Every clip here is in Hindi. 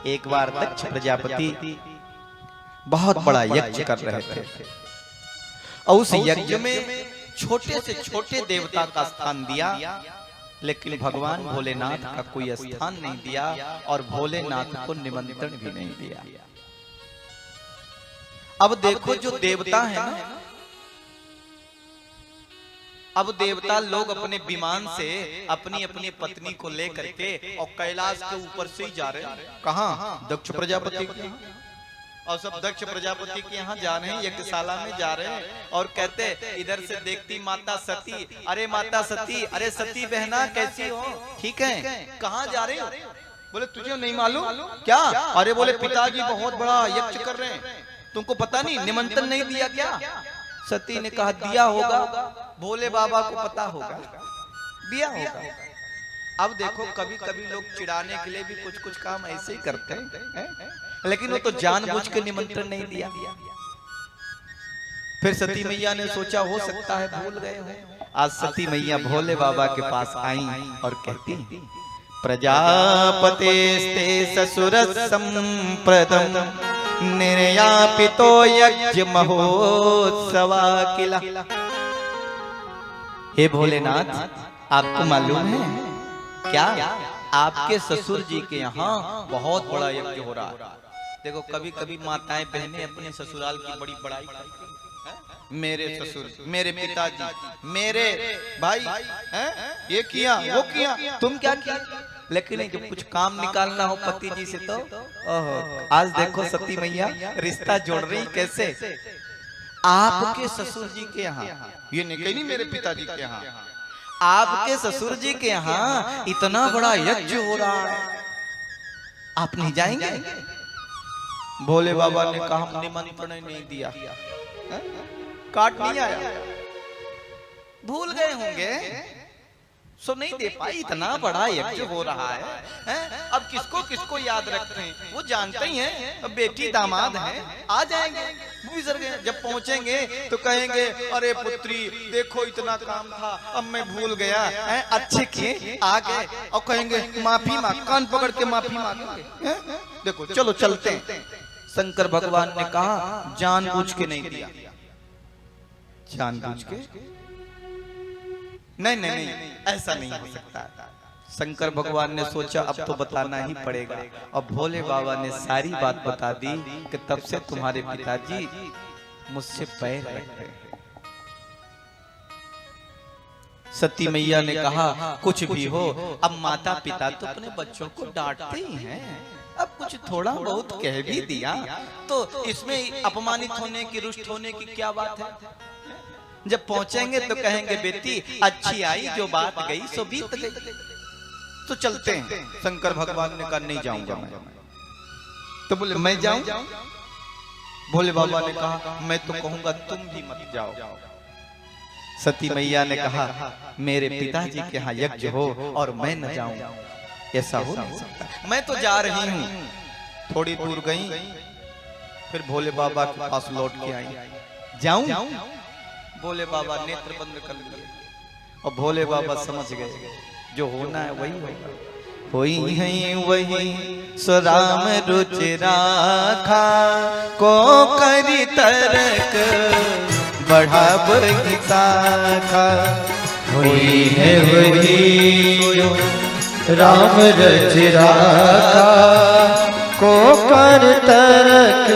एक बार दक्ष प्रजापति बहुत बड़ा यज्ञ कर रहे थे और उस यज्ञ में छोटे से छोटे देवता का स्थान दिया, लेकिन भगवान भोलेनाथ का कोई स्थान नहीं दिया और भोलेनाथ को निमंत्रण भी नहीं दिया। अब देखो जो देवता है ना, अब देवता लोग अपने विमान से अपनी अपनी पत्नी को लेकर के और कैलाश के ऊपर से ही जा रहे हैं। कहां? दक्ष प्रजापति के यहाँ। और सब दक्ष प्रजापति के यहाँ जा रहे हैं, यज्ञशाला में जा रहे हैं और कहते इधर से देखती माता सती, अरे माता सती, अरे सती बहना कैसी हो, ठीक है, कहाँ जा रहे हो? बोले तुझे नहीं मालूम क्या? अरे बोले पिताजी बहुत बड़ा यज्ञ कर रहे हैं, तुमको पता नहीं, निमंत्रण नहीं दिया क्या? सती ने कहा दिया होगा, भोले बाबा को पता होगा, दिया होगा। अब देखो कभी कभी लोग चिढ़ाने के लिए भी कुछ कुछ काम ऐसे ही करते हैं, लेकिन वो तो जानबूझ के निमंत्रण नहीं दिया। फिर सती मैया ने सोचा हो सकता है भूल गए हो। आज सती मैया भोले बाबा के पास आई और कहती प्रजापतेस्ते ससुर संप्रदम निर्यापितो यज्ञ महोत्सवा किला। हे भोलेनाथ, आपको मालूम है क्या आपके ससुर जी के यहाँ बहुत बड़ा यज्ञ हो रहा है। देखो कभी कभी माताएं बहनें अपने ससुराल की बड़ी बड़ाई करती हैं। मेरे ससुर, मेरे पिताजी, मेरे भाई हैं, ये किया वो किया, तुम क्या किया? लेकिन जब कुछ काम निकालना हो पति जी से तो ओहो, आज देखो सती मैया रिश्ता जोड़ रही कैसे। आपके ससुर जी के यहाँ, ये नहीं मेरे पिताजी के यहाँ, आपके ससुर जी के यहाँ इतना बड़ा यज्ञ हो रहा है, आप नहीं जाएंगे? भोले बाबा ने कहा हम निमंत्रण नहीं दिया, काट नहीं आया, भूल गए होंगे, सो नहीं दे पाई, इतना बड़ा यज्ञ हो रहा है? अब किसको किसको याद रखते हैं, वो जानते ही हैं, अब बेटी दामाद हैं, आ जाएंगे। जब पहुंचेंगे तो कहेंगे अरे पुत्री देखो इतना काम था, अब मैं भूल गया, अच्छे किए आ गए, और कहेंगे माफी मांग, कान पकड़ के माफी मांगेंगे। देखो चलो चलते हैं। शंकर भगवान ने कहा जानबूझ के नहीं दिया, जानबूझ के नहीं नहीं नहीं, ऐसा नहीं हो सकता। शंकर भगवान ने सोचा अब तो बताना ही पड़ेगा, और भोले बाबा ने सारी बात बता दी कि तब से तुम्हारे पिताजी मुझसे पैर रखते हैं। सती मैया ने कहा कुछ भी हो, अब माता पिता तो अपने बच्चों को डांटते ही हैं, अब कुछ थोड़ा बहुत कह भी दिया तो इसमें अपमानित होने की, रुष्ट होने की क्या बात है? जब पहुंचेंगे तो कहेंगे बेटी अच्छी आई, जो बात गई सो बीत गई, तो चलते हैं। शंकर भगवान ने कहा नहीं जाऊंगा मैं। तो बोले मैं जाऊं? भोले बाबा ने कहा मैं तो कहूंगा तुम भी मत जाओ। सती मैया ने कहा मेरे पिताजी के यहाँ यज्ञ हो और मैं न जाऊं, ऐसा हो नहीं सकता, मैं तो जा रही हूं। थोड़ी दूर गई, फिर भोले बाबा के पास लौट के आई, जाऊं? भोले बाबा नेत्र बंद कर लिए, और भोले बाबा समझ गए जो होना है वही होगा। होई है वही सो राम रुचि राखा, को करी तरक बढ़ाब शाखा। होई है वही राम रुचि राखा, को कर तरक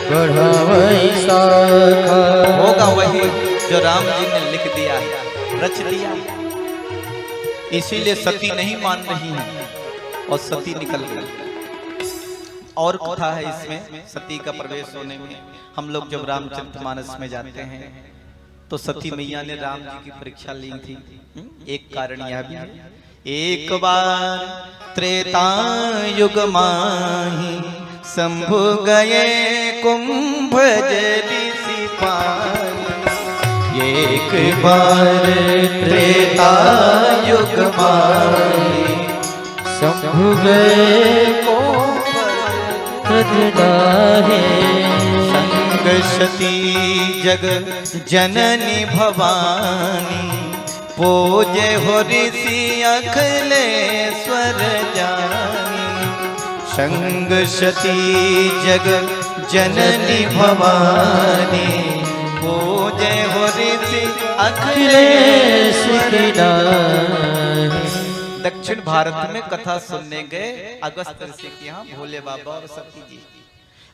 बढ़ाब शाखा। होगा वही जो राम जी ने लिख दिया है, रच दिया, इसीलिए सती नहीं मान रही है और सती निकल गई। और कथा है इसमें सती का प्रवेश होने में। हम लोग जब रामचरितमानस में जाते हैं तो सती मैया ने राम जी की परीक्षा ली थी। एक कारण यह भी है, एक बार त्रेता युग माही शंभु गए कुंभ जली सिपाही। एक बार त्रेता युग माही शंभु गए कुंभ जली। संग सती जग जननी भवानी, पूजे हो ऋषि अखिलेश्वर जानी। संग सती जग जननी भवानी, पूजे हो ऋषि अखिलेश की नानी। दक्षिण भारत में कथा सुनने गए अगस्त ऋषि के यहाँ भोले बाबा और सती जी।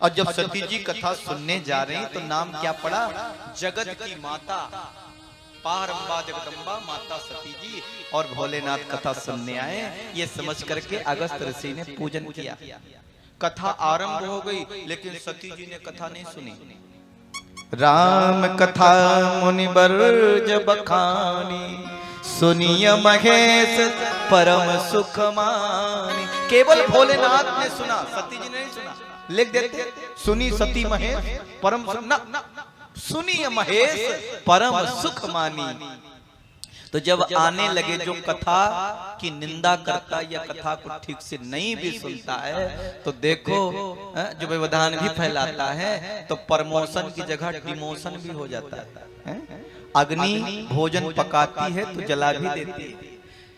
और जब सती जी कथा सुनने जा रही तो नाम क्या पड़ा? जगत की माता पारंबा जगदम्बा माता सती जी और भोलेनाथ कथा सुनने आए। ये समझ करके अगस्त ऋषि ने पूजन किया। कथा आरंभ हो गई, लेकिन सती जी ने कथा नहीं सुनी। राम कथा मुनिबर जब बखानी, सुनिय महेश परम सुख मानी। केवल भोलेनाथ ने सुना, सती जी ने नहीं सुना। लिख देते सुनी सती महेश परम सुनी महेश परम सुख मानी। तो जब आने लगे जो कथा की निंदा करता या कथा को ठीक से नहीं भी सुनता है, तो देखो जो व्यवधान भी फैलाता है, तो प्रमोशन की जगह डिमोशन भी हो जाता है। अग्नि भोजन पकाती है तो जला भी देती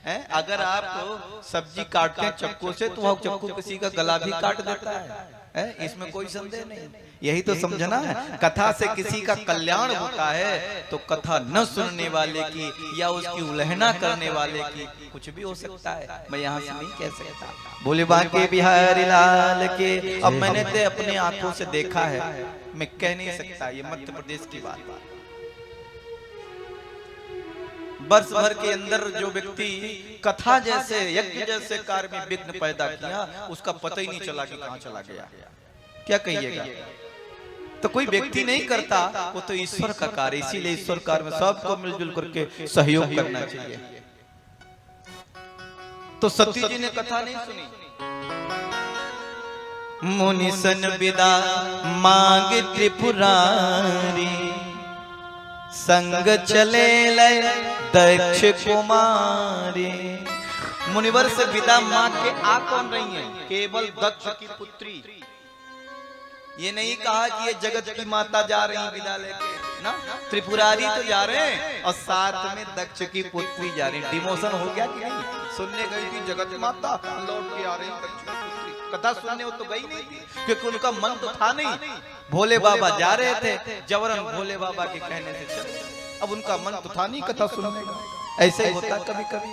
है। अगर आप सब्जी काटते हैं चक्कू से, तो वह चक्कू किसी का गला भी काट देता है। इसमें कोई संदेह नहीं। यही तो समझना है, कथा से किसी का कल्याण होता है तो कथा न सुनने वाले की या उसकी उल्लंघना करने वाले की कुछ भी हो सकता है। मैं यहाँ से नहीं कह सकता। बोले बांके बिहारी लाल के। अब मैंने तो अपने आंखों से देखा है, मैं कह नहीं सकता। ये मध्य प्रदेश की बात। वर्ष भर के अंदर जो व्यक्ति कथा जैसे यज्ञ जैसे कार्य में विघ्न पैदा किया, उसका पता ही नहीं चला कि कहां चला गया। क्या कहिएगा? तो कोई व्यक्ति नहीं करता, वो तो ईश्वर का कार्य। इसीलिए ईश्वर कार्य में सबको मिलजुल करके सहयोग करना चाहिए। तो सती जी ने कथा नहीं सुनी। मुनिसन विदा मांग त्रिपुरारी, संग चले लय दक्ष कुमारी। मुनिवर से विदा मांग के आ कौन रही है? केवल दक्ष की पुत्री। ये नहीं कहा कि ये जगत की माता जा रही है विदा लेके ना, त्रिपुरारी तो जा रहे हैं और साथ में दक्ष की पुत्री जा रही है। डिमोशन हो गया कि नहीं? सुनने गई थी जगत माता, लौट के आ रही दक्ष की पुत्री। कथा सुनने वो तो गई नहीं थी, क्योंकि उनका मन तो था नहीं। भोले बाबा जा रहे थे, जबरन भोले बाबा के कहने से चले। अब उनका मन तो था नहीं कथा सुनने का। ऐसे ही होता कभी कभी।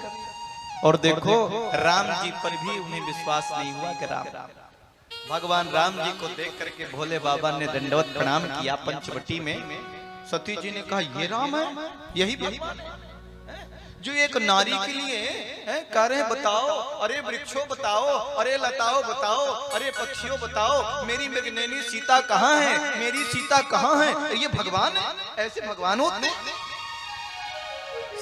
और देखो राम जी पर भी उन्हें विश्वास नहीं हुआ कि राम भगवान राम जी को देख करके भोले बाबा ने दंडवत प्रणाम किया पंचवटी में। सती जी ने कहा ये राम है, यही भगवान है जो एक नारी के लिए कह रहे हैं बताओ, अरे वृक्षों बताओ, अरे लताओं बताओ, अरे पक्षियों बताओ, मेरी मृगनयनी सीता कहाँ है, मेरी सीता कहाँ है? ये भगवान है? ऐसे भगवान होते?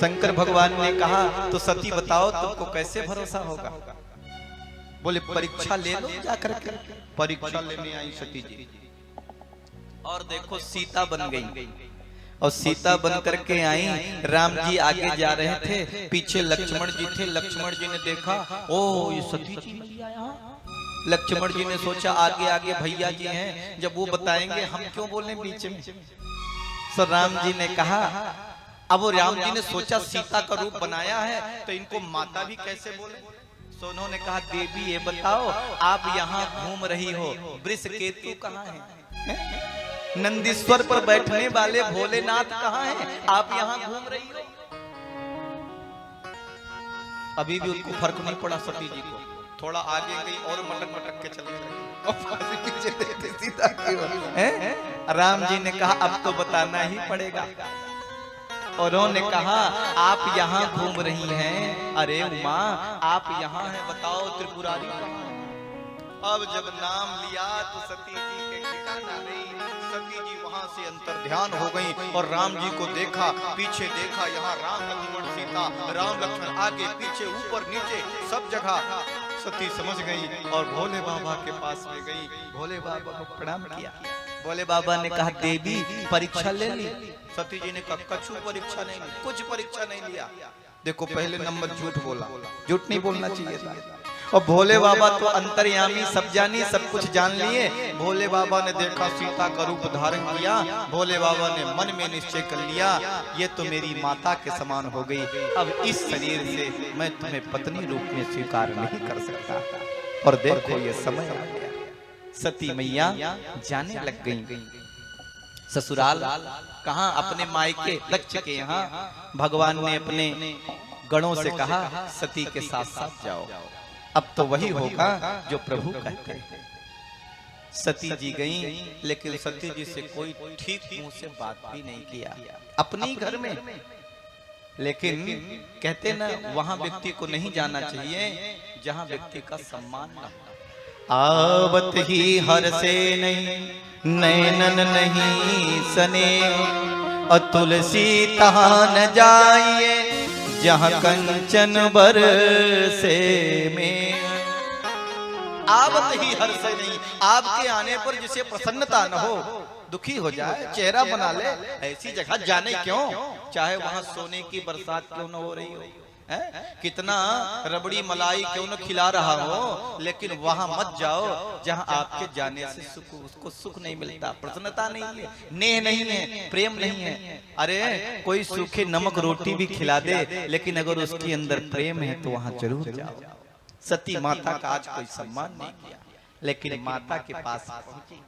शंकर भगवान ने कहा तो सती बताओ तुमको कैसे भरोसा होगा? बोले परीक्षा ले लो जाकर के। परीक्षा लेने आई सती जी और देखो सीता बन गई। और सीता बन करके आई। राम जी आगे जा रहे थे, पीछे लक्ष्मण जी थे। लक्ष्मण जी ने देखा ओ ये सती जी मैया यहाँ। लक्ष्मण जी ने सोचा आगे आगे भैया जी हैं, जब वो बताएंगे हम क्यों बोले बीच में। सो राम जी ने कहा, अब वो राम जी ने सोचा सीता का रूप बनाया है तो इनको माता भी कैसे बोले। तो उन्होंने कहा देवी ये बताओ आप यहाँ घूम रही हो, वृष केतु कहाँ है? नंदीश्वर पर बैठने वाले भोलेनाथ कहाँ हैं? आप यहाँ घूम रही हो। अभी भी उनको फर्क नहीं पड़ा सती जी को। थोड़ा आगे गई और मटक मटक के चले गए। पीछे देखते सीता राम जी ने कहा अब तो बताना ही पड़ेगा। और उन्होंने कहा आप यहाँ घूम रही हैं, अरे उमा आप यहाँ हैं, बताओ त्रिपुरारी कहाँ है? अब जब नाम लिया तो सती जी के ठिकाना नहीं। सती जी वहां से अंतर ध्यान हो गई और राम जी को देखा, पीछे देखा, यहाँ राम लक्ष्मण सीता, राम लक्ष्मण आगे पीछे ऊपर नीचे सब जगह। सती समझ गई और भोले बाबा के पास में गई, भोले बाबा को प्रणाम किया। भोले बाबा ने कहा देवी परीक्षा ले ली। सती जी ने कहा कछु परीक्षा नहीं ली, कुछ परीक्षा नहीं लिया। देखो पहले नंबर झूठ बोला, झूठ नहीं बोलना चाहिए था। और भोले बाबा तो अंतर्यामी सब जानी सब कुछ जान लिए। भोले बाबा ने देखा सीता का रूप धारण किया, भोले बाबा ने मन में निश्चय कर लिया ये तो मेरी माता के समान हो गई, अब इस शरीर से मैं तुम्हें पत्नी रूप में स्वीकार नहीं कर सकता। और देखो ये समय आ गया, सती मैया जाने लग गई ससुराल। कहाँ? अपने मायके दक्ष के यहाँ भगवान ने अपने गणों से कहा सती के साथ साथ जाओ, अब तो वही होगा जो प्रभु कहते हैं। सती जी गईं, लेकिन सती जी से कोई ठीक मुंह से बात भी नहीं किया अपने घर में। लेकिन कहते ना, वहां व्यक्ति को नहीं जाना चाहिए जहां व्यक्ति का सम्मान न हो। आवत ही हर से नहीं नैनन नहीं सने, और तुलसी तहां न जाइए जहां कंचन बर से में। आवत ही हर से नहीं, आपके आने पर जिसे प्रसन्नता न हो, दुखी हो जाए, चेहरा बना ले, ऐसी जगह जाने क्यों? चाहे वहां सोने की बरसात क्यों न हो रही हो, है? कितना रबड़ी मलाई क्यों न खिला रहा हो, लेकिन वहां मत जाओ जहां आपके जाने से सुख, उसको सुख नहीं मिलता, प्रसन्नता नहीं है, नेह नहीं है, प्रेम नहीं है। अरे कोई सूखे नमक रोटी भी खिला दे, लेकिन अगर उसके अंदर प्रेम है तो वहां जरूर जाओ। सती माता का आज कोई सम्मान नहीं किया, लेकिन माता के पास पहुंची।